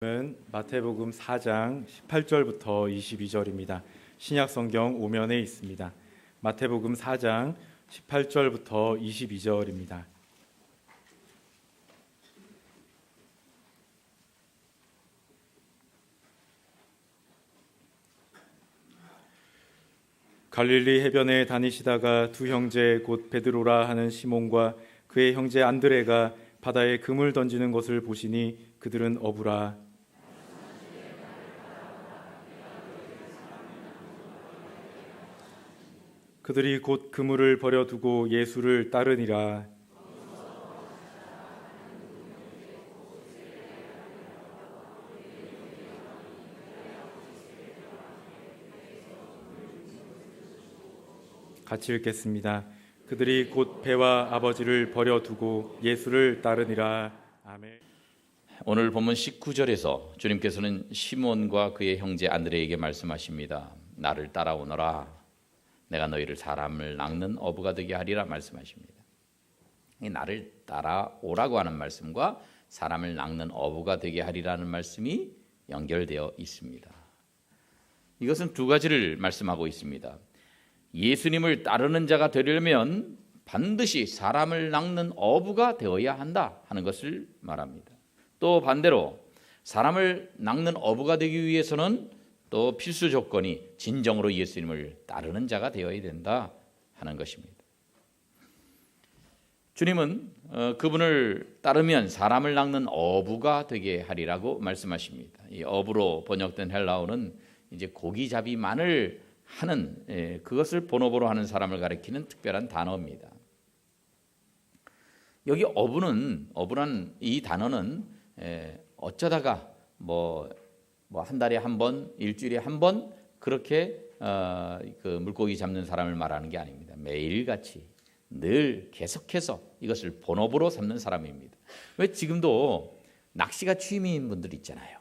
은 마태복음 4장 18절부터 22절입니다. 신약 성경 5면에 있습니다. 마태복음 4장 18절부터 22절입니다. 갈릴리 해변에 다니시다가 두 형제 곧 베드로라 하는 시몬과 그의 형제 안드레가 바다에 금을 던지는 것을 보시니 그들은 어부라. 그들이 곧 그물을 버려두고 예수를 따르니라. 같이 읽겠습니다. 그들이 곧 배와 아버지를 버려두고 예수를 따르니라. 아멘. 오늘 본문 19절에서 주님께서는 시몬과 그의 형제 안드레에게 말씀하십니다. 나를 따라오너라. 내가 너희를 사람을 낚는 어부가 되게 하리라 말씀하십니다. 이 나를 따라오라고 하는 말씀과 사람을 낚는 어부가 되게 하리라는 말씀이 연결되어 있습니다. 이것은 두 가지를 말씀하고 있습니다. 예수님을 따르는 자가 되려면 반드시 사람을 낚는 어부가 되어야 한다 하는 것을 말합니다. 또 반대로 사람을 낚는 어부가 되기 위해서는 또 필수 조건이 진정으로 예수님을 따르는 자가 되어야 된다 하는 것입니다. 주님은 그분을 따르면 사람을 낚는 어부가 되게 하리라고 말씀하십니다. 이 어부로 번역된 헬라어는 이제 고기잡이만을 하는 그것을 본업으로 하는 사람을 가리키는 특별한 단어입니다. 여기 어부란 이 단어는 어쩌다가 한 달에 한 번, 일주일에 한 번 그렇게 그 물고기 잡는 사람을 말하는 게 아닙니다. 매일같이 늘 계속해서 이것을 본업으로 삼는 사람입니다. 왜 지금도 낚시가 취미인 분들 있잖아요.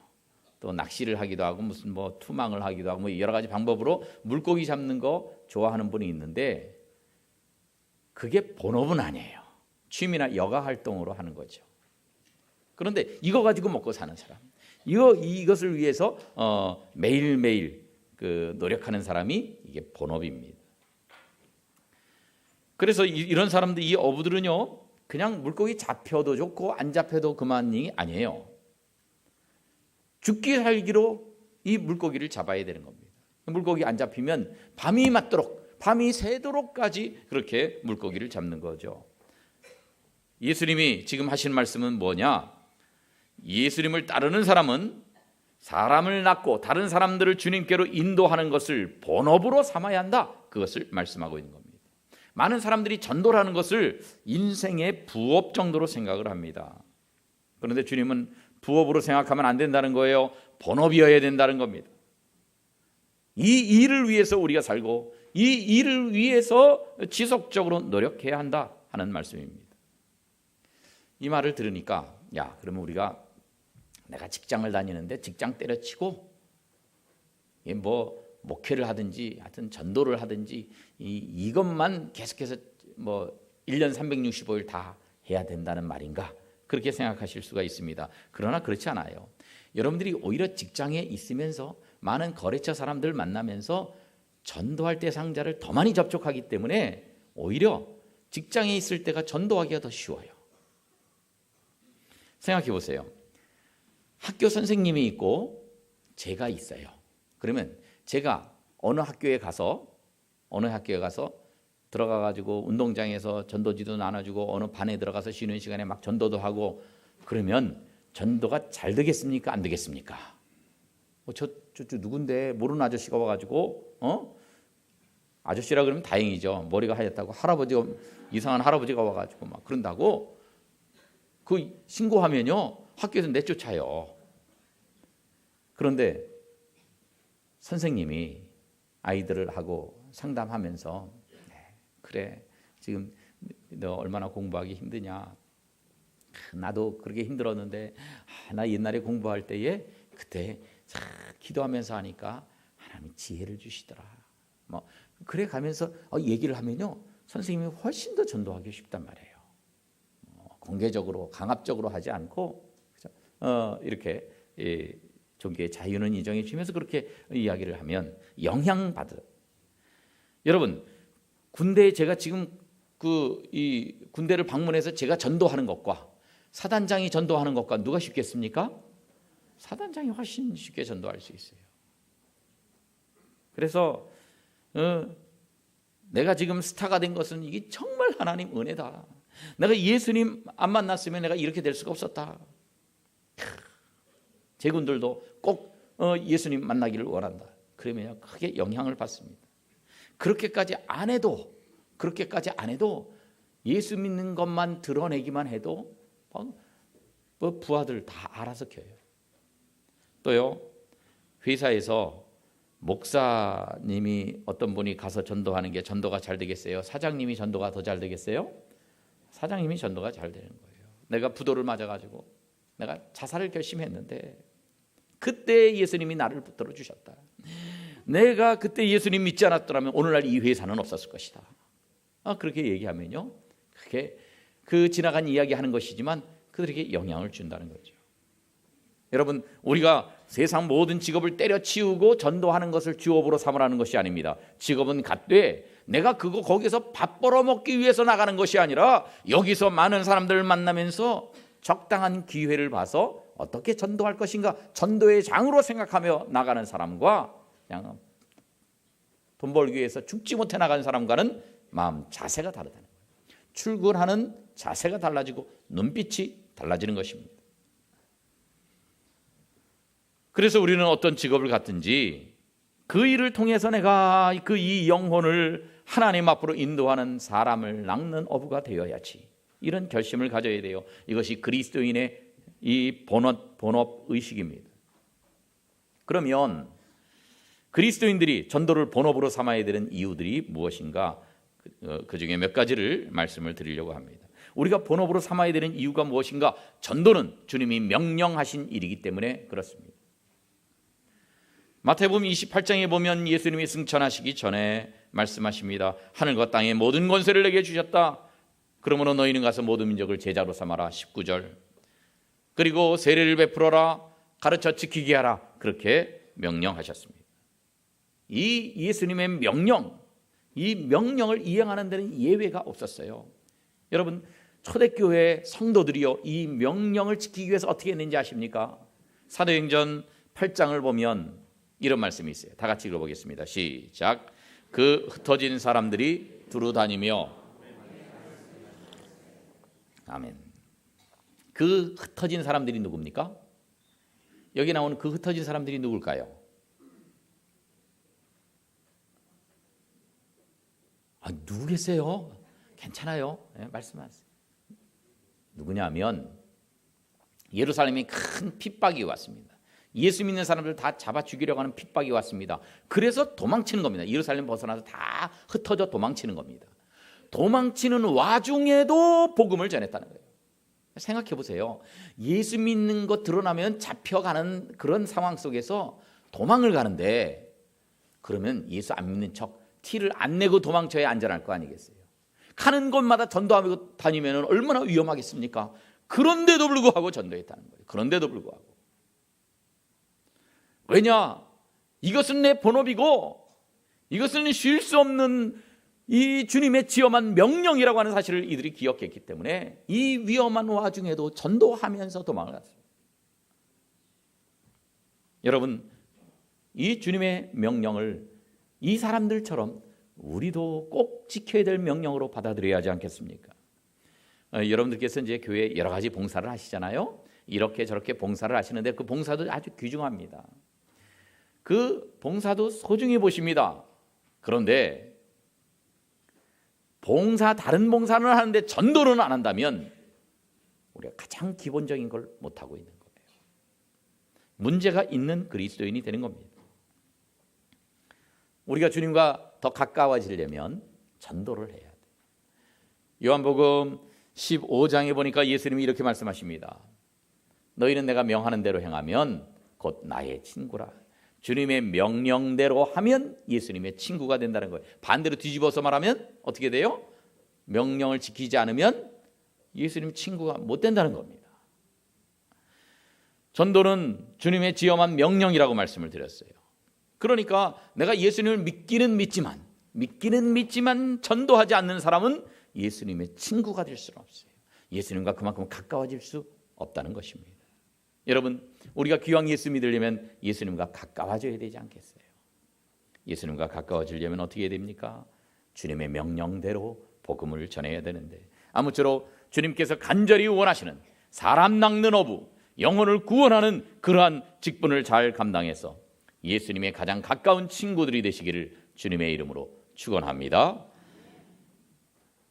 또 낚시를 하기도 하고 무슨 투망을 하기도 하고 여러 가지 방법으로 물고기 잡는 거 좋아하는 분이 있는데 그게 본업은 아니에요. 취미나 여가 활동으로 하는 거죠. 그런데 이거 가지고 먹고 사는 사람, 이것을 위해서 매일매일 노력하는 사람이 이게 본업입니다. 그래서 이런 사람들, 이 어부들은요, 그냥 물고기 잡혀도 좋고 안 잡혀도 그만이 아니에요. 죽기 살기로 이 물고기를 잡아야 되는 겁니다. 물고기 안 잡히면 밤이 맞도록, 밤이 새도록까지 그렇게 물고기를 잡는 거죠. 예수님이 지금 하시는 말씀은 뭐냐? 예수님을 따르는 사람은 사람을 낚고 다른 사람들을 주님께로 인도하는 것을 본업으로 삼아야 한다. 그것을 말씀하고 있는 겁니다. 많은 사람들이 전도를 하는 것을 인생의 부업 정도로 생각을 합니다. 그런데 주님은 부업으로 생각하면 안 된다는 거예요. 본업이어야 된다는 겁니다. 이 일을 위해서 우리가 살고 이 일을 위해서 지속적으로 노력해야 한다 하는 말씀입니다. 이 말을 들으니까 그러면 우리가 내가 직장을 다니는데 직장 때려치고 목회를 하든지 하여튼 전도를 하든지 이것만 계속해서 1년 365일 다 해야 된다는 말인가? 그렇게 생각하실 수가 있습니다. 그러나 그렇지 않아요. 여러분들이 오히려 직장에 있으면서 많은 거래처 사람들 만나면서 전도할 때 상자를 더 많이 접촉하기 때문에 오히려 직장에 있을 때가 전도하기가 더 쉬워요. 생각해 보세요. 학교 선생님이 있고 제가 있어요. 그러면 제가 어느 학교에 가서 들어가가지고 운동장에서 전도지도 나눠주고 어느 반에 들어가서 쉬는 시간에 막 전도도 하고 그러면 전도가 잘 되겠습니까? 안 되겠습니까? 저 누군데 모르는 아저씨가 와가지고 아저씨라 그러면 다행이죠. 머리가 하얗다고 이상한 할아버지가 와가지고 막 그런다고 그 신고하면요 학교에서 내쫓아요. 그런데 선생님이 아이들을 하고 상담하면서 그래 지금 너 얼마나 공부하기 힘드냐. 나도 그렇게 힘들었는데 나 옛날에 공부할 때에 그때 기도하면서 하니까 하나님이 지혜를 주시더라. 그래 가면서 얘기를 하면요 선생님이 훨씬 더 전도하기 쉽단 말이에요. 공개적으로 강압적으로 하지 않고 이렇게 종교의 자유는 인정해 주면서 그렇게 이야기를 하면 영향받아요. 여러분, 군대에 제가 지금 이 군대를 방문해서 제가 전도하는 것과 사단장이 전도하는 것과 누가 쉽겠습니까? 사단장이 훨씬 쉽게 전도할 수 있어요. 그래서 내가 지금 스타가 된 것은 이게 정말 하나님 은혜다. 내가 예수님 안 만났으면 내가 이렇게 될 수가 없었다. 제군들도 꼭 예수님 만나기를 원한다. 그러면 크게 영향을 받습니다. 그렇게까지 안 해도 예수 믿는 것만 드러내기만 해도 부하들 다 알아서 켜요. 또요, 회사에서 목사님이 어떤 분이 가서 전도하는 게 전도가 잘 되겠어요? 사장님이 전도가 더 잘 되겠어요? 사장님이 전도가 잘 되는 거예요. 내가 부도를 맞아가지고 내가 자살을 결심했는데 그때 예수님이 나를 붙들어 주셨다. 내가 그때 예수님 믿지 않았더라면 오늘날 이 회사는 없었을 것이다. 그렇게 얘기하면요, 그게 그 지나간 이야기하는 것이지만 그들에게 영향을 준다는 거죠. 여러분, 우리가 세상 모든 직업을 때려치우고 전도하는 것을 주업으로 삼으라는 것이 아닙니다. 직업은 갖되 내가 거기서 밥 벌어먹기 위해서 나가는 것이 아니라 여기서 많은 사람들을 만나면서 적당한 기회를 봐서 어떻게 전도할 것인가, 전도의 장으로 생각하며 나가는 사람과 그냥 돈 벌기 위해서 죽지 못해 나가는 사람과는 마음 자세가 다르다는 거예요. 출근하는 자세가 달라지고 눈빛이 달라지는 것입니다. 그래서 우리는 어떤 직업을 갖든지 그 일을 통해서 내가 이 영혼을 하나님 앞으로 인도하는 사람을 낚는 어부가 되어야지, 이런 결심을 가져야 돼요. 이것이 그리스도인의 이 본업 의식입니다. 그러면 그리스도인들이 전도를 본업으로 삼아야 되는 이유들이 무엇인가, 그 중에 몇 가지를 말씀을 드리려고 합니다. 우리가 본업으로 삼아야 되는 이유가 무엇인가? 전도는 주님이 명령하신 일이기 때문에 그렇습니다. 마태복음 28장에 보면 예수님이 승천하시기 전에 말씀하십니다. 하늘과 땅의 모든 권세를 내게 주셨다. 그러므로 너희는 가서 모든 민족을 제자로 삼아라. 19절. 그리고 세례를 베풀어라. 가르쳐 지키게 하라. 그렇게 명령하셨습니다. 이 예수님의 명령, 이 명령을 이행하는 데는 예외가 없었어요. 여러분, 초대교회 성도들이요, 이 명령을 지키기 위해서 어떻게 했는지 아십니까? 사도행전 8장을 보면 이런 말씀이 있어요. 다 같이 읽어보겠습니다. 시작. 그 흩어진 사람들이 두루 다니며, 아멘. 그 흩어진 사람들이 누굽니까? 여기 나오는 그 흩어진 사람들이 누굴까요? 누구겠어요? 괜찮아요. 네, 말씀하세요. 누구냐면 예루살렘에 큰 핍박이 왔습니다. 예수 믿는 사람들 다 잡아 죽이려고 하는 핍박이 왔습니다. 그래서 도망치는 겁니다. 예루살렘 벗어나서 다 흩어져 도망치는 겁니다. 도망치는 와중에도 복음을 전했다는 거예요. 생각해 보세요. 예수 믿는 것 드러나면 잡혀가는 그런 상황 속에서 도망을 가는데, 그러면 예수 안 믿는 척 티를 안 내고 도망쳐야 안전할 거 아니겠어요? 가는 곳마다 전도하고 다니면 얼마나 위험하겠습니까? 그런데도 불구하고 전도했다는 거예요. 그런데도 불구하고. 왜냐? 이것은 내 본업이고 이것은 쉴 수 없는 이 주님의 지엄한 명령이라고 하는 사실을 이들이 기억했기 때문에 이 위험한 와중에도 전도하면서 도망을 갔습니다. 여러분, 이 주님의 명령을 이 사람들처럼 우리도 꼭 지켜야 될 명령으로 받아들여야 하지 않겠습니까? 여러분들께서 이제 교회에 여러 가지 봉사를 하시잖아요. 이렇게 저렇게 봉사를 하시는데 그 봉사도 아주 귀중합니다. 그 봉사도 소중히 보십니다. 그런데 다른 봉사는 하는데 전도는 안 한다면 우리가 가장 기본적인 걸 못하고 있는 거예요. 문제가 있는 그리스도인이 되는 겁니다. 우리가 주님과 더 가까워지려면 전도를 해야 돼요. 요한복음 15장에 보니까 예수님이 이렇게 말씀하십니다. 너희는 내가 명하는 대로 행하면 곧 나의 친구라. 주님의 명령대로 하면 예수님의 친구가 된다는 거예요. 반대로 뒤집어서 말하면 어떻게 돼요? 명령을 지키지 않으면 예수님 친구가 못 된다는 겁니다. 전도는 주님의 지엄한 명령이라고 말씀을 드렸어요. 그러니까 내가 예수님을 믿기는 믿지만 전도하지 않는 사람은 예수님의 친구가 될 수는 없어요. 예수님과 그만큼 가까워질 수 없다는 것입니다. 여러분, 우리가 귀한 예수 믿으려면 예수님과 가까워져야 되지 않겠어요? 예수님과 가까워지려면 어떻게 해야 됩니까? 주님의 명령대로 복음을 전해야 되는데, 아무쪼록 주님께서 간절히 원하시는 사람 낚는 어부, 영혼을 구원하는 그러한 직분을 잘 감당해서 예수님의 가장 가까운 친구들이 되시기를 주님의 이름으로 축원합니다.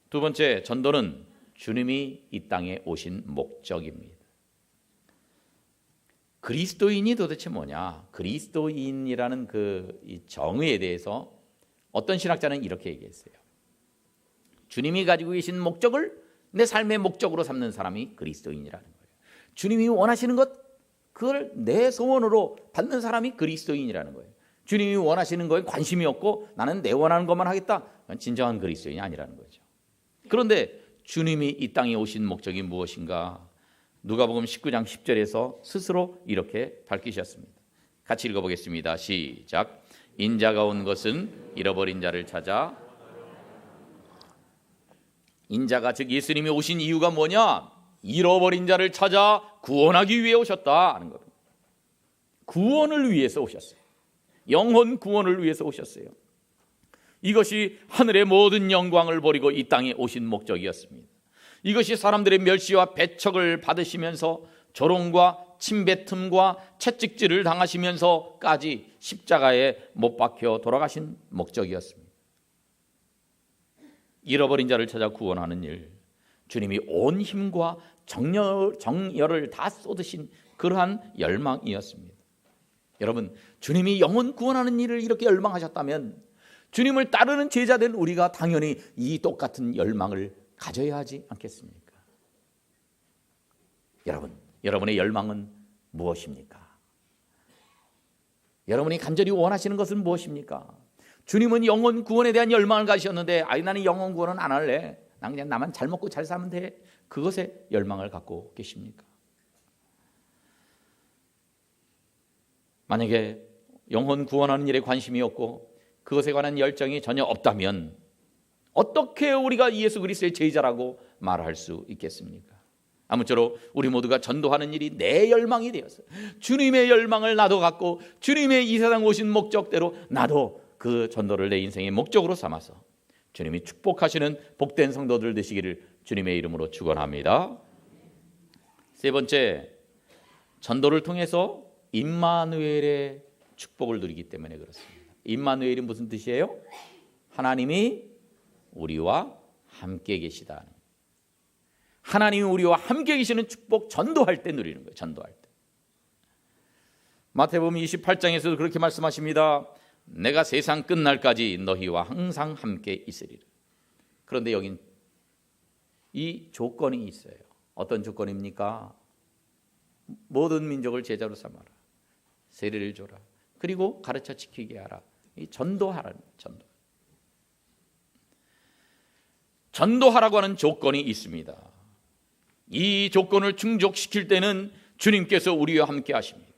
두 번째, 전도는 주님이 이 땅에 오신 목적입니다. 그리스도인이 도대체 뭐냐? 그리스도인이라는 이 정의에 대해서 어떤 신학자는 이렇게 얘기했어요. 주님이 가지고 계신 목적을 내 삶의 목적으로 삼는 사람이 그리스도인이라는 거예요. 주님이 원하시는 것, 그걸 내 소원으로 받는 사람이 그리스도인이라는 거예요. 주님이 원하시는 거에 관심이 없고 나는 내 원하는 것만 하겠다, 그건 진정한 그리스도인이 아니라는 거죠. 그런데 주님이 이 땅에 오신 목적이 무엇인가? 누가복음 19장 10절에서 스스로 이렇게 밝히셨습니다. 같이 읽어보겠습니다. 시작. 인자가 온 것은 잃어버린 자를 찾아, 인자가 즉 예수님이 오신 이유가 뭐냐? 잃어버린 자를 찾아 구원하기 위해 오셨다 하는 겁니다. 구원을 위해서 오셨어요. 영혼 구원을 위해서 오셨어요. 이것이 하늘의 모든 영광을 버리고 이 땅에 오신 목적이었습니다. 이것이 사람들의 멸시와 배척을 받으시면서 조롱과 침뱉음과 채찍질을 당하시면서까지 십자가에 못 박혀 돌아가신 목적이었습니다. 잃어버린 자를 찾아 구원하는 일, 주님이 온 힘과 정열을 다 쏟으신 그러한 열망이었습니다. 여러분, 주님이 영혼 구원하는 일을 이렇게 열망하셨다면 주님을 따르는 제자된 우리가 당연히 이 똑같은 열망을 가져야 하지 않겠습니까? 여러분, 여러분의 열망은 무엇입니까? 여러분이 간절히 원하시는 것은 무엇입니까? 주님은 영혼 구원에 대한 열망을 가지셨는데, 나는 영혼 구원은 안 할래, 난 그냥 나만 잘 먹고 잘 사면 돼, 그것에 열망을 갖고 계십니까? 만약에 영혼 구원하는 일에 관심이 없고 그것에 관한 열정이 전혀 없다면 어떻게 우리가 예수 그리스도의 제자라고 말할 수 있겠습니까? 아무쪼록 우리 모두가 전도하는 일이 내 열망이 되어서 주님의 열망을 나도 갖고 주님의 이 세상 오신 목적대로 나도 그 전도를 내 인생의 목적으로 삼아서 주님이 축복하시는 복된 성도들 되시기를 주님의 이름으로 축원합니다. 세 번째, 전도를 통해서 임마누엘의 축복을 누리기 때문에 그렇습니다. 임마누엘이 무슨 뜻이에요? 하나님이 우리와 함께 계시다. 하나님이 우리와 함께 계시는 축복, 전도할 때 누리는 거예요. 전도할 때. 마태복음 28장에서도 그렇게 말씀하십니다. 내가 세상 끝날까지 너희와 항상 함께 있으리라. 그런데 여긴 이 조건이 있어요. 어떤 조건입니까? 모든 민족을 제자로 삼아라. 세례를 줘라. 그리고 가르쳐 지키게 하라. 이 전도하라는 전도. 전도하라고 하는 조건이 있습니다. 이 조건을 충족시킬 때는 주님께서 우리와 함께 하십니다.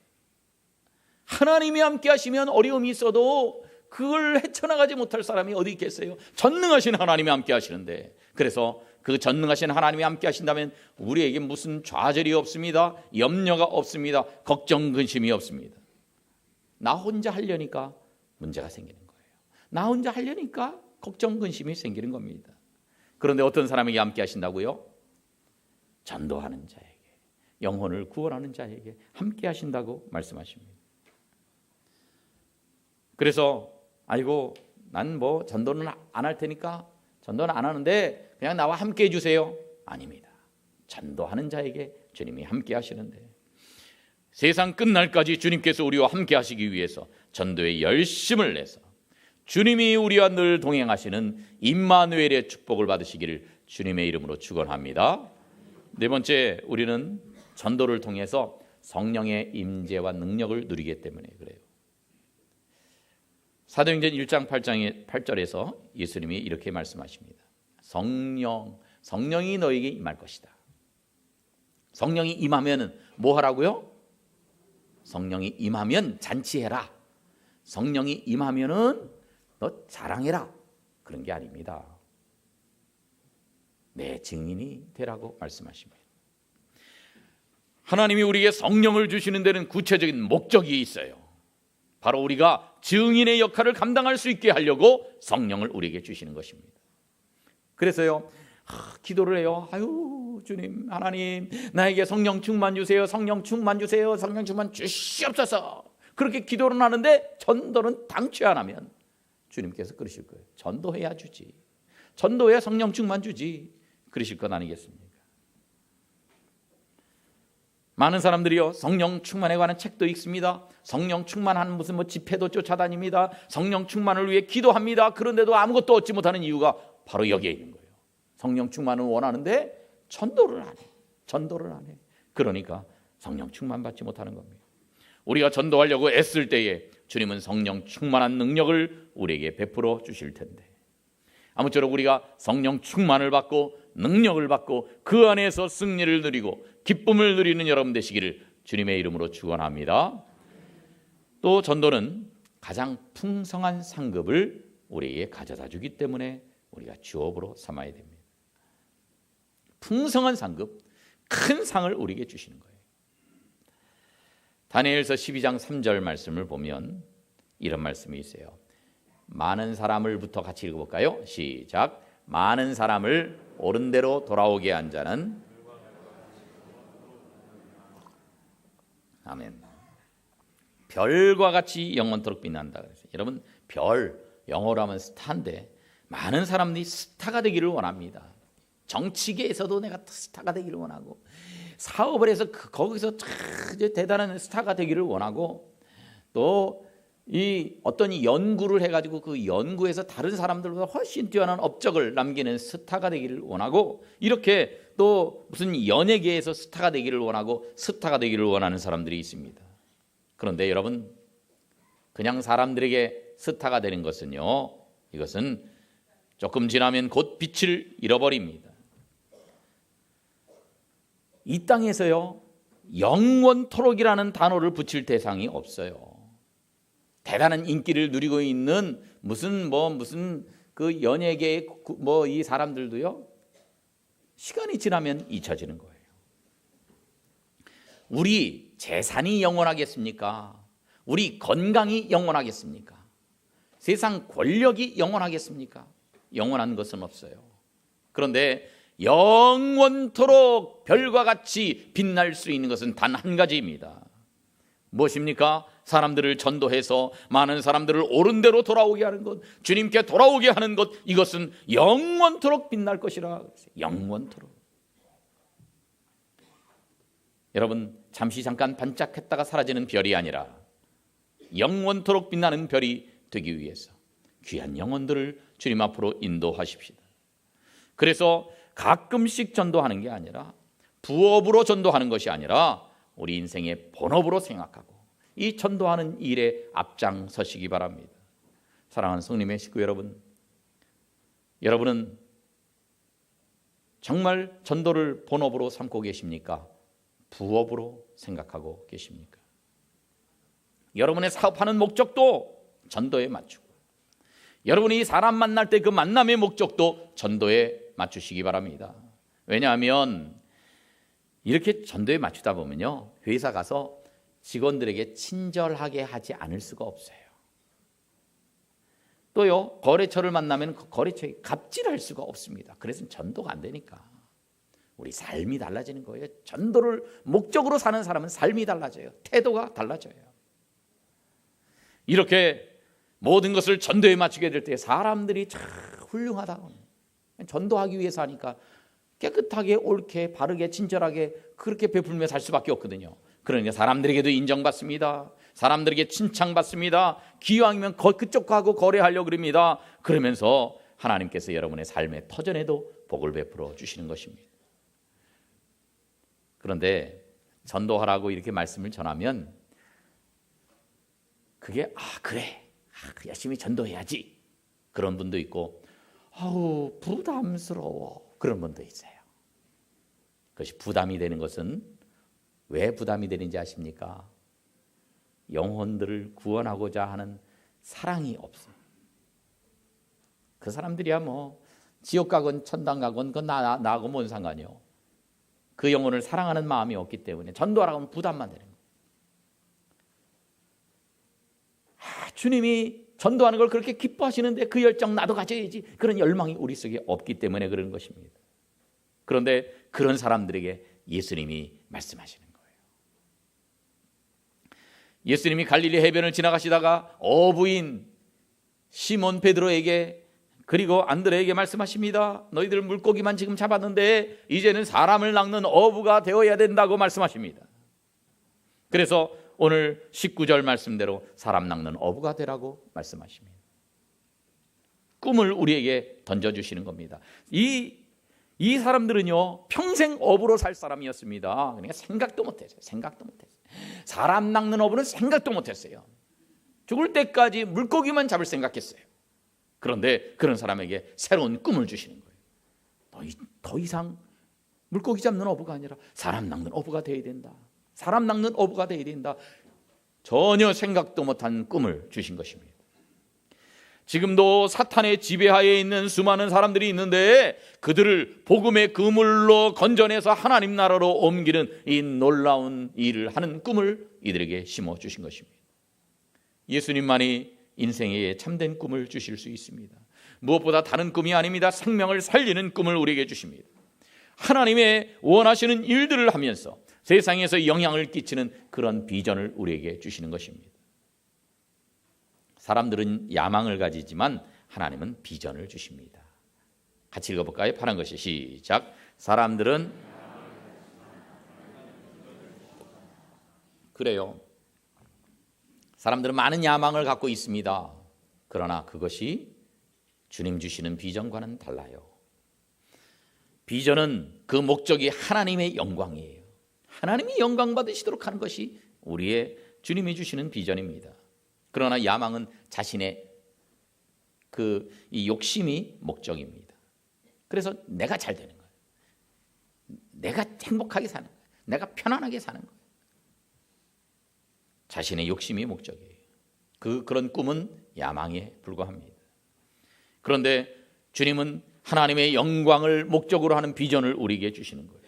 하나님이 함께 하시면 어려움이 있어도 그걸 헤쳐나가지 못할 사람이 어디 있겠어요? 전능하신 하나님이 함께 하시는데, 그래서 그 전능하신 하나님이 함께 하신다면 우리에게 무슨 좌절이 없습니다. 염려가 없습니다. 걱정, 근심이 없습니다. 나 혼자 하려니까 문제가 생기는 거예요. 나 혼자 하려니까 걱정, 근심이 생기는 겁니다. 그런데 어떤 사람에게 함께 하신다고요? 전도하는 자에게, 영혼을 구원하는 자에게 함께 하신다고 말씀하십니다. 그래서 아이고, 난 뭐 전도는 안 할 테니까 전도는 안 하는데 그냥 나와 함께 해주세요. 아닙니다. 전도하는 자에게 주님이 함께 하시는데, 세상 끝날까지 주님께서 우리와 함께 하시기 위해서 전도에 열심을 내서 주님이 우리와 늘 동행하시는 임마누엘의 축복을 받으시기를 주님의 이름으로 축원합니다. 네 번째, 우리는 전도를 통해서 성령의 임재와 능력을 누리기 때문에 그래요. 사도행전 1장 8절에서 예수님이 이렇게 말씀하십니다. 성령이 너에게 임할 것이다. 성령이 임하면 뭐 하라고요? 성령이 임하면 잔치해라. 성령이 임하면은 너 자랑해라. 그런 게 아닙니다. 내 증인이 되라고 말씀하십니다. 하나님이 우리에게 성령을 주시는 데는 구체적인 목적이 있어요. 바로 우리가 증인의 역할을 감당할 수 있게 하려고 성령을 우리에게 주시는 것입니다. 그래서요, 기도를 해요. 아유, 주님, 하나님, 나에게 성령 충만 주세요. 성령 충만 주세요. 성령 충만 주시옵소서. 그렇게 기도를 하는데 전도는 당최 안 하면 주님께서 그러실 거예요. 전도해야 주지. 전도해야 성령 충만 주지. 그러실 것 아니겠습니까? 많은 사람들이요, 성령 충만에 관한 책도 읽습니다. 성령 충만하는 무슨 집회도 쫓아다닙니다. 성령 충만을 위해 기도합니다. 그런데도 아무것도 얻지 못하는 이유가 바로 여기에 있는 거예요. 성령 충만을 원하는데 전도를 안 해. 전도를 안 해. 그러니까 성령 충만 받지 못하는 겁니다. 우리가 전도하려고 애쓸 때에 주님은 성령 충만한 능력을 우리에게 베풀어 주실 텐데, 아무쪼록 우리가 성령 충만을 받고 능력을 받고 그 안에서 승리를 누리고 기쁨을 누리는 여러분 되시기를 주님의 이름으로 축원합니다. 또 전도는 가장 풍성한 상급을 우리에게 가져다 주기 때문에 우리가 주업으로 삼아야 됩니다. 풍성한 상급, 큰 상을 우리에게 주시는 거예요. 다니엘서 12장 3절 말씀을 보면 이런 말씀이 있어요. 많은 사람을부터 같이 읽어볼까요? 시작. 많은 사람을 옳은 대로 돌아오게 한 자는, 아멘, 별과 같이 영원토록 빛난다 그랬어요. 여러분, 별, 영어로 하면 스타인데 많은 사람들이 스타가 되기를 원합니다. 정치계에서도 내가 스타가 되기를 원하고, 사업을 해서 거기서 대단한 스타가 되기를 원하고, 또 이 어떤 연구를 해가지고 그 연구에서 다른 사람들보다 훨씬 뛰어난 업적을 남기는 스타가 되기를 원하고, 이렇게 또 무슨 연예계에서 스타가 되기를 원하고 스타가 되기를 원하는 사람들이 있습니다. 그런데 여러분, 그냥 사람들에게 스타가 되는 것은요, 이것은 조금 지나면 곧 빛을 잃어버립니다. 이 땅에서요, 영원토록이라는 단어를 붙일 대상이 없어요. 대단한 인기를 누리고 있는 무슨 그 연예계의 이 사람들도요, 시간이 지나면 잊혀지는 거예요. 우리 재산이 영원하겠습니까? 우리 건강이 영원하겠습니까? 세상 권력이 영원하겠습니까? 영원한 것은 없어요. 그런데 영원토록 별과 같이 빛날 수 있는 것은 단 한 가지입니다. 무엇입니까? 사람들을 전도해서 많은 사람들을 옳은 대로 돌아오게 하는 것, 주님께 돌아오게 하는 것, 이것은 영원토록 빛날 것이라. 영원토록. 여러분, 잠깐 반짝했다가 사라지는 별이 아니라 영원토록 빛나는 별이 되기 위해서 귀한 영혼들을 주님 앞으로 인도하십시다. 그래서 가끔씩 전도하는 게 아니라, 부업으로 전도하는 것이 아니라 우리 인생의 본업으로 생각하고 이 전도하는 일에 앞장서시기 바랍니다. 사랑하는 성님의 식구 여러분, 여러분은 정말 전도를 본업으로 삼고 계십니까? 부업으로 생각하고 계십니까? 여러분의 사업하는 목적도 전도에 맞추고, 여러분이 사람 만날 때 그 만남의 목적도 전도에 맞추시기 바랍니다. 왜냐하면 이렇게 전도에 맞추다 보면요, 회사 가서 직원들에게 친절하게 하지 않을 수가 없어요. 또요, 거래처를 만나면 거래처에 갑질할 수가 없습니다. 그래서 전도가 안 되니까. 우리 삶이 달라지는 거예요. 전도를 목적으로 사는 사람은 삶이 달라져요. 태도가 달라져요. 이렇게 모든 것을 전도에 맞추게 될 때 사람들이 참 훌륭하다. 전도하기 위해서 하니까 깨끗하게, 옳게, 바르게, 친절하게 그렇게 베풀며 살 수밖에 없거든요. 그러니까 사람들에게도 인정받습니다. 사람들에게 칭찬받습니다. 기왕이면 그쪽하고 거래하려고 그럽니다. 그러면서 하나님께서 여러분의 삶의 터전에도 복을 베풀어 주시는 것입니다. 그런데 전도하라고 이렇게 말씀을 전하면 그게 그래, 열심히 전도해야지, 그런 분도 있고, 아우 부담스러워, 그런 분도 있어요. 그것이 부담이 되는 것은 왜 부담이 되는지 아십니까? 영혼들을 구원하고자 하는 사랑이 없어요. 그 사람들이야 뭐 지옥 가건 천당 가건 그건 나하고 뭔 상관이요. 그 영혼을 사랑하는 마음이 없기 때문에 전도하라고 하면 부담만 되는 거예요. 주님이 전도하는 걸 그렇게 기뻐하시는데 그 열정 나도 가져야지, 그런 열망이 우리 속에 없기 때문에 그런 것입니다. 그런데 그런 사람들에게 예수님이 말씀하시는 거예요. 예수님이 갈릴리 해변을 지나가시다가 어부인 시몬 베드로에게 그리고 안드레에게 말씀하십니다. 너희들 물고기만 지금 잡았는데 이제는 사람을 낚는 어부가 되어야 된다고 말씀하십니다. 그래서 오늘 19절 말씀대로 사람 낚는 어부가 되라고 말씀하십니다. 꿈을 우리에게 던져주시는 겁니다. 이 사람들은요 평생 어부로 살 사람이었습니다. 그러니까 생각도 못했어요. 사람 낚는 어부는 생각도 못했어요. 죽을 때까지 물고기만 잡을 생각했어요. 그런데 그런 사람에게 새로운 꿈을 주시는 거예요. 더 이상 물고기 잡는 어부가 아니라 사람 낚는 어부가 되어야 된다. 사람 낚는 어부가 되어야 된다. 전혀 생각도 못한 꿈을 주신 것입니다. 지금도 사탄의 지배하에 있는 수많은 사람들이 있는데 그들을 복음의 그물로 건져내서 하나님 나라로 옮기는 이 놀라운 일을 하는 꿈을 이들에게 심어주신 것입니다. 예수님만이 인생에 참된 꿈을 주실 수 있습니다. 무엇보다 다른 꿈이 아닙니다. 생명을 살리는 꿈을 우리에게 주십니다. 하나님의 원하시는 일들을 하면서 세상에서 영향을 끼치는 그런 비전을 우리에게 주시는 것입니다. 사람들은 야망을 가지지만 하나님은 비전을 주십니다. 같이 읽어볼까요? 파란 것이 시작. 사람들은 그래요. 사람들은 많은 야망을 갖고 있습니다. 그러나 그것이 주님 주시는 비전과는 달라요. 비전은 그 목적이 하나님의 영광이에요. 하나님이 영광 받으시도록 하는 것이 우리의 주님이 주시는 비전입니다. 그러나 야망은 자신의 이 욕심이 목적입니다. 그래서 내가 잘 되는 거예요. 내가 행복하게 사는 거예요. 내가 편안하게 사는 거예요. 자신의 욕심이 목적이에요. 그런 꿈은 야망에 불과합니다. 그런데 주님은 하나님의 영광을 목적으로 하는 비전을 우리에게 주시는 거예요.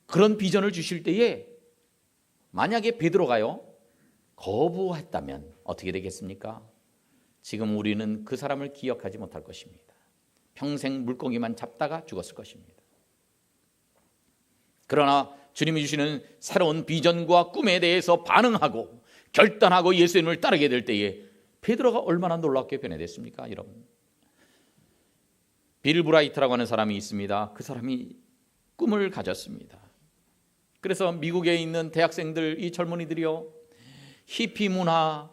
그런 비전을 주실 때에 만약에 베드로가요 거부했다면 어떻게 되겠습니까? 지금 우리는 그 사람을 기억하지 못할 것입니다. 평생 물고기만 잡다가 죽었을 것입니다. 그러나 주님이 주시는 새로운 비전과 꿈에 대해서 반응하고 결단하고 예수님을 따르게 될 때에 베드로가 얼마나 놀랍게 변해됐습니까? 여러분, 빌 브라이트라고 하는 사람이 있습니다. 그 사람이 꿈을 가졌습니다. 그래서 미국에 있는 대학생들, 이 젊은이들이요 히피 문화,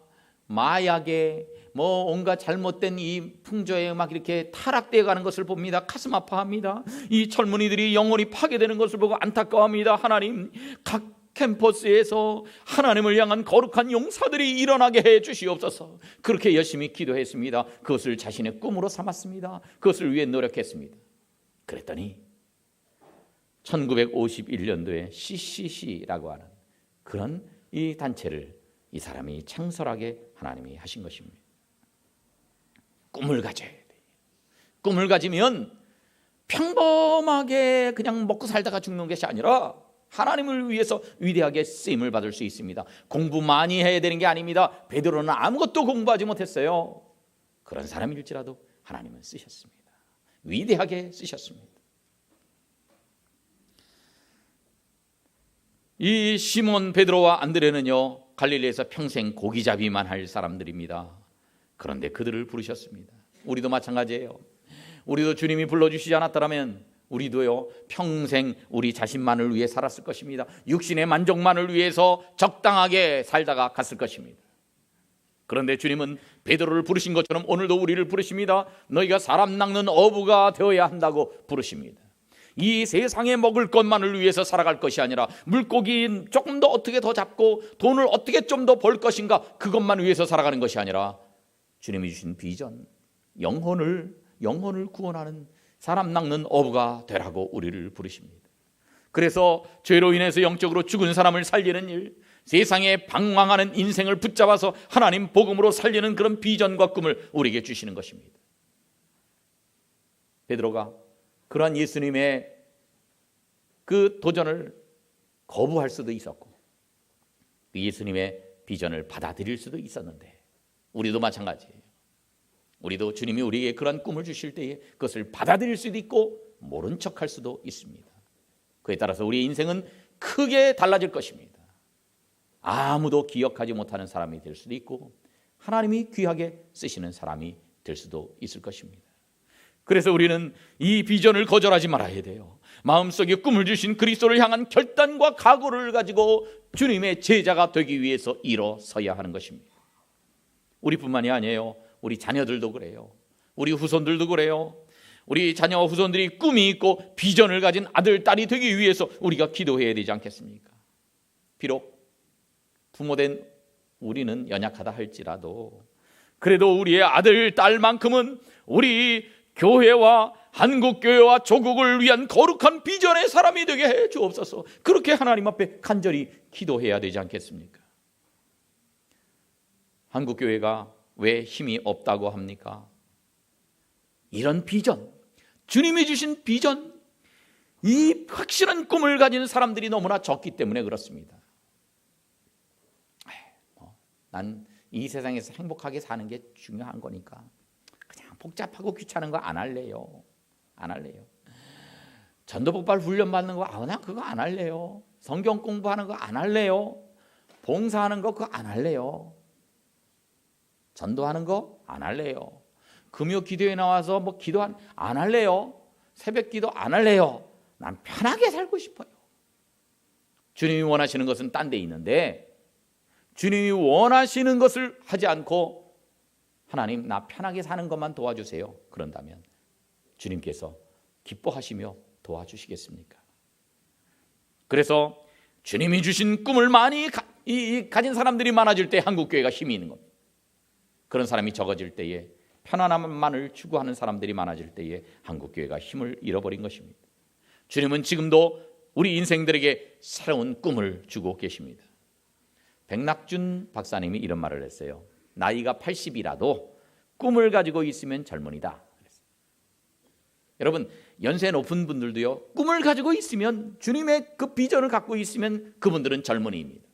마약에 온갖 잘못된 이 풍조에 막 이렇게 타락되어 가는 것을 봅니다. 가슴 아파합니다. 이 젊은이들이 영혼이 파괴되는 것을 보고 안타까워합니다. 하나님, 각 캠퍼스에서 하나님을 향한 거룩한 용사들이 일어나게 해 주시옵소서. 그렇게 열심히 기도했습니다. 그것을 자신의 꿈으로 삼았습니다. 그것을 위해 노력했습니다. 그랬더니 1951년도에 CCC라고 하는 그런 이 단체를 이 사람이 창설하게 하나님이 하신 것입니다. 꿈을 가져야 돼요. 꿈을 가지면 평범하게 그냥 먹고 살다가 죽는 것이 아니라 하나님을 위해서 위대하게 쓰임을 받을 수 있습니다. 공부 많이 해야 되는 게 아닙니다. 베드로는 아무것도 공부하지 못했어요. 그런 사람일지라도 하나님은 쓰셨습니다. 위대하게 쓰셨습니다. 이 시몬 베드로와 안드레는요 갈릴리에서 평생 고기잡이만 할 사람들입니다. 그런데 그들을 부르셨습니다. 우리도 마찬가지예요. 우리도 주님이 불러주시지 않았더라면 우리도요 평생 우리 자신만을 위해 살았을 것입니다. 육신의 만족만을 위해서 적당하게 살다가 갔을 것입니다. 그런데 주님은 베드로를 부르신 것처럼 오늘도 우리를 부르십니다. 너희가 사람 낚는 어부가 되어야 한다고 부르십니다. 이 세상에 먹을 것만을 위해서 살아갈 것이 아니라 물고기 조금 더 어떻게 더 잡고 돈을 어떻게 좀 더 벌 것인가, 그것만 위해서 살아가는 것이 아니라 주님이 주신 비전, 영혼을 구원하는 사람 낚는 어부가 되라고 우리를 부르십니다. 그래서 죄로 인해서 영적으로 죽은 사람을 살리는 일, 세상에 방황하는 인생을 붙잡아서 하나님 복음으로 살리는 그런 비전과 꿈을 우리에게 주시는 것입니다. 베드로가 그러한 예수님의 그 도전을 거부할 수도 있었고 그 예수님의 비전을 받아들일 수도 있었는데 우리도 마찬가지예요. 우리도 주님이 우리에게 그러한 꿈을 주실 때에 그것을 받아들일 수도 있고 모른 척할 수도 있습니다. 그에 따라서 우리의 인생은 크게 달라질 것입니다. 아무도 기억하지 못하는 사람이 될 수도 있고 하나님이 귀하게 쓰시는 사람이 될 수도 있을 것입니다. 그래서 우리는 이 비전을 거절하지 말아야 돼요. 마음속에 꿈을 주신 그리스도를 향한 결단과 각오를 가지고 주님의 제자가 되기 위해서 일어서야 하는 것입니다. 우리뿐만이 아니에요. 우리 자녀들도 그래요. 우리 후손들도 그래요. 우리 자녀와 후손들이 꿈이 있고 비전을 가진 아들, 딸이 되기 위해서 우리가 기도해야 되지 않겠습니까? 비록 부모된 우리는 연약하다 할지라도 그래도 우리의 아들, 딸만큼은 우리 교회와 한국교회와 조국을 위한 거룩한 비전의 사람이 되게 해 주옵소서. 그렇게 하나님 앞에 간절히 기도해야 되지 않겠습니까? 한국교회가 왜 힘이 없다고 합니까? 이런 비전, 주님이 주신 비전, 이 확실한 꿈을 가진 사람들이 너무나 적기 때문에 그렇습니다. 난 이 세상에서 행복하게 사는 게 중요한 거니까 그냥 복잡하고 귀찮은 거 안 할래요. 안 할래요. 전도복발 훈련 받는 거 그냥 그거 안 할래요. 성경 공부하는 거 안 할래요. 봉사하는 거 그거 안 할래요. 전도하는 거 안 할래요. 금요 기도에 나와서 뭐 기도 안 할래요. 새벽 기도 안 할래요. 난 편하게 살고 싶어요. 주님이 원하시는 것은 딴 데 있는데 주님이 원하시는 것을 하지 않고 하나님 나 편하게 사는 것만 도와주세요. 그런다면 주님께서 기뻐하시며 도와주시겠습니까? 그래서 주님이 주신 꿈을 많이 가진 사람들이 많아질 때 한국교회가 힘이 있는 겁니다. 그런 사람이 적어질 때에 편안함만을 추구하는 사람들이 많아질 때에 한국교회가 힘을 잃어버린 것입니다. 주님은 지금도 우리 인생들에게 새로운 꿈을 주고 계십니다. 백낙준 박사님이 이런 말을 했어요. 나이가 80이라도 꿈을 가지고 있으면 젊은이다. 여러분 연세 높은 분들도요 꿈을 가지고 있으면 주님의 그 비전을 갖고 있으면 그분들은 젊은이입니다.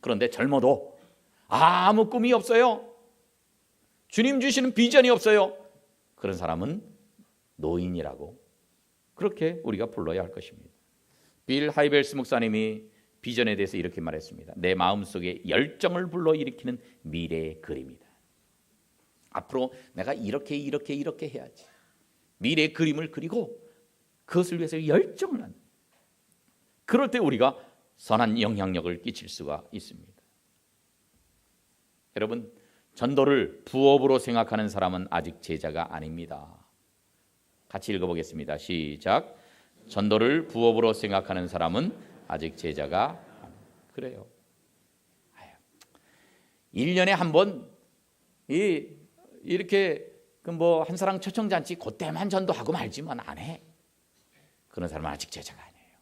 그런데 젊어도 아무 꿈이 없어요. 주님 주시는 비전이 없어요. 그런 사람은 노인이라고 그렇게 우리가 불러야 할 것입니다. 빌 하이벨스 목사님이 비전에 대해서 이렇게 말했습니다. 내 마음속에 열정을 불러일으키는 미래의 그림이다. 앞으로 내가 이렇게 해야지. 미래의 그림을 그리고 그것을 위해서 열정을 한다. 그럴 때 우리가 선한 영향력을 끼칠 수가 있습니다. 여러분 전도를 부업으로 생각하는 사람은 아직 제자가 아닙니다. 같이 읽어보겠습니다. 시작. 전도를 부업으로 생각하는 사람은 아직 제자가 그래요. 1년에 한 번 이렇게 뭐 한사랑 초청잔치 그때만 전도하고 말지만 안 해. 그런 사람은 아직 제자가 아니에요.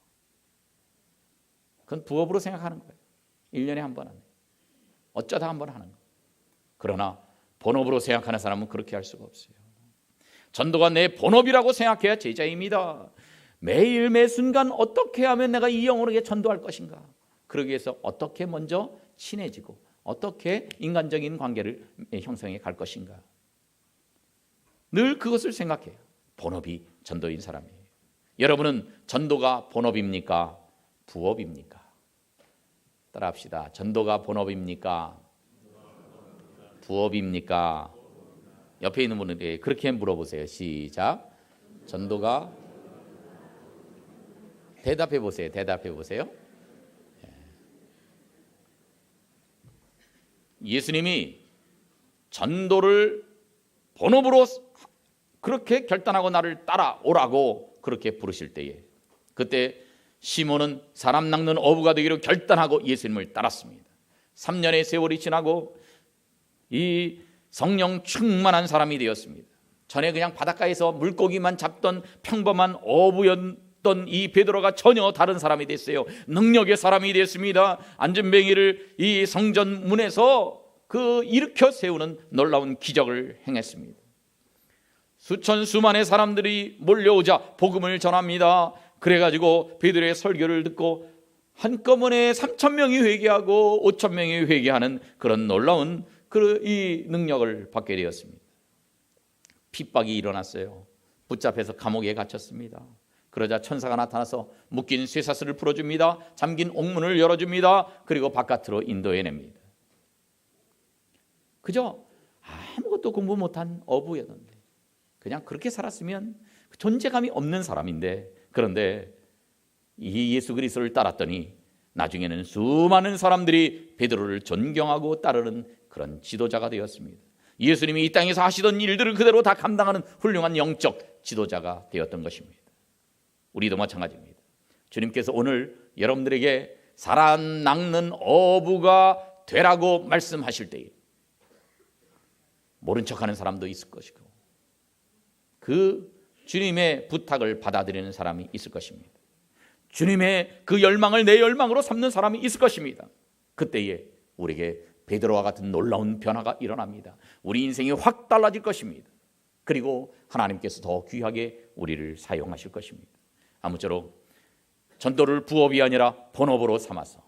그건 부업으로 생각하는 거예요. 1년에 한 번 하는. 어쩌다 한 번 하는 거예요. 그러나 본업으로 생각하는 사람은 그렇게 할 수가 없어요. 전도가 내 본업이라고 생각해야 제자입니다. 매일 매 순간 어떻게 하면 내가 이 영혼에게 전도할 것인가. 그러기 위해서 어떻게 먼저 친해지고 어떻게 인간적인 관계를 형성해 갈 것인가. 늘 그것을 생각해요. 본업이 전도인 사람이에요. 여러분은 전도가 본업입니까? 부업입니까? 따라합시다. 전도가 본업입니까? 부업입니까? 옆에 있는 분에게 그렇게 물어보세요. 시작. 전도가 대답해 보세요. 대답해 보세요. 예수님이 전도를 본업으로 그렇게 결단하고 나를 따라오라고 그렇게 부르실 때에 그때 시몬은 사람 낚는 어부가 되기로 결단하고 예수님을 따랐습니다. 3년의 세월이 지나고 이 성령 충만한 사람이 되었습니다. 전에 그냥 바닷가에서 물고기만 잡던 평범한 있던 이 베드로가 전혀 다른 사람이 됐어요. 능력의 사람이 됐습니다. 안전뱅이를 이 성전 문에서 일으켜 세우는 놀라운 기적을 행했습니다. 수천 수만의 사람들이 몰려오자 복음을 전합니다. 그래가지고 베드로의 설교를 듣고 한꺼번에 3,000명이 회개하고 5,000명이 회개하는 그런 놀라운 이 능력을 받게 되었습니다. 핍박이 일어났어요. 붙잡혀서 감옥에 갇혔습니다. 그러자 천사가 나타나서 묶인 쇠사슬을 풀어줍니다. 잠긴 옥문을 열어줍니다. 그리고 바깥으로 인도해냅니다. 그저 아무것도 공부 못한 어부였는데, 그냥 그렇게 살았으면 존재감이 없는 사람인데, 그런데 이 예수 그리스도를 따랐더니 나중에는 수많은 사람들이 베드로를 존경하고 따르는 그런 지도자가 되었습니다. 예수님이 이 땅에서 하시던 일들을 그대로 다 감당하는 훌륭한 영적 지도자가 되었던 것입니다. 우리도 마찬가지입니다. 주님께서 오늘 여러분들에게 살아남는 어부가 되라고 말씀하실 때에 모른 척하는 사람도 있을 것이고, 그 주님의 부탁을 받아들이는 사람이 있을 것입니다. 주님의 그 열망을 내 열망으로 삼는 사람이 있을 것입니다. 그때에 우리에게 베드로와 같은 놀라운 변화가 일어납니다. 우리 인생이 확 달라질 것입니다. 그리고 하나님께서 더 귀하게 우리를 사용하실 것입니다. 아무쪼록 전도를 부업이 아니라 본업으로 삼아서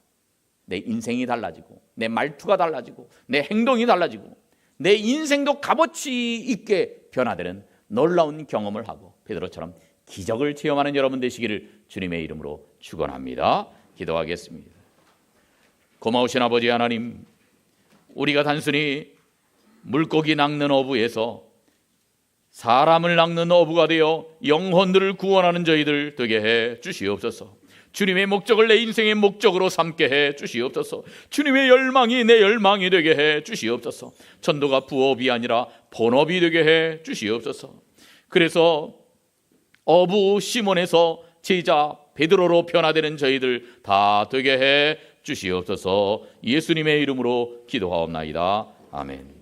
내 인생이 달라지고, 내 말투가 달라지고, 내 행동이 달라지고, 내 인생도 값어치 있게 변화되는 놀라운 경험을 하고 베드로처럼 기적을 체험하는 여러분 되시기를 주님의 이름으로 축원합니다. 기도하겠습니다. 고마우신 아버지 하나님, 우리가 단순히 물고기 낚는 어부에서 사람을 낚는 어부가 되어 영혼들을 구원하는 저희들 되게 해 주시옵소서. 주님의 목적을 내 인생의 목적으로 삼게 해 주시옵소서. 주님의 열망이 내 열망이 되게 해 주시옵소서. 전도가 부업이 아니라 본업이 되게 해 주시옵소서. 그래서 어부 시몬에서 제자 베드로로 변화되는 저희들 다 되게 해 주시옵소서. 예수님의 이름으로 기도하옵나이다. 아멘.